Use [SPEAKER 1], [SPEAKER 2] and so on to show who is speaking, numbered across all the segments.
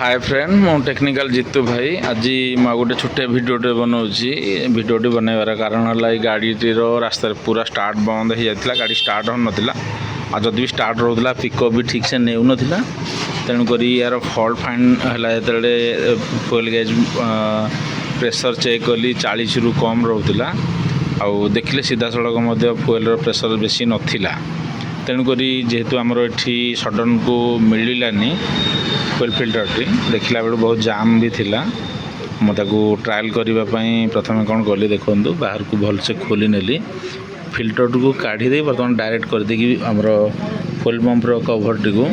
[SPEAKER 1] Hi friend मो technical Jitu भाई आज मैं गोटे छोटे भिडियोटे बनाऊँगी भिडियोटी बनवार कारण है गाड़ीटीर रास्ता पूरा स्टार्ट बंद हो जाता गाड़ी स्टार्ट हो नाला जदि भी स्टार्ट रोला पिकअप भी ठीक से नेउ नाला तेणुक यार फॉल्ट फाइन है जो फुएल गेज प्रेशर चेक कली 40 रु कम रोला आउ देखिले सीधा सड़क फुएल प्रेशर बेसी नाला तेणुक जेहेतु आमर ये सडन को मिलानी फुएल फिल्टरटी देखला बेलू बहुत जाम भी थिला मुझे ट्रायल करने प्रथम कौन कली देखूँ बाहर को भलसे खोली नेली फिल्टर को काढ़ी दे बर्तमान डायरेक्ट कर देगी आमर फुएल पंपर कभर टी को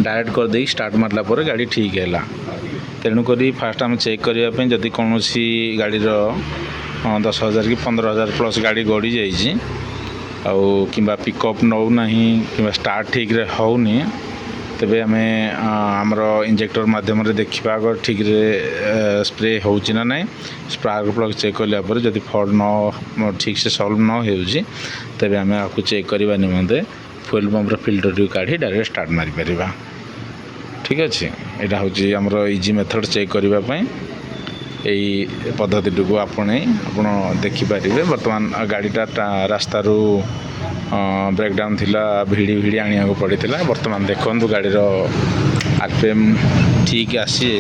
[SPEAKER 1] डायरेक्ट कर दे स्टार्ट मारला पर गाड़ी ठीक है तेणुक फास्ट आम चेक करने जदि कौन गाड़ी 10,000 कि 15,000 प्लस गाड़ी गड़ी जाइए कि पिकअप नौ ना कि स्टार्ट ठीक रे होनी तेबे आम आमर इंजेक्टर मध्यम देखा अगर ठीक रे स्प्रे होची ना नहीं स्पार्क प्लग चेक कला जदि फॉल्ट न ठीक से सॉल्व न हो तेबे आम आपको चेक करने निमंते फुएल पंपर फिल्टर काढ़ी डायरेक्ट स्टार्ट मारी परिबा। ठीक अच्छे यहाँ हूँ आमर इजी मेथड चेक करने यही पद्धति को आपणे आप देखिपारे बर्तमान गाड़ीटा रास्तार ब्रेकडाउन थिला भिड़ी भिड़ी आनिया पड़ी बर्तमान देखो गाड़ीर आरपीएम ठीक आसी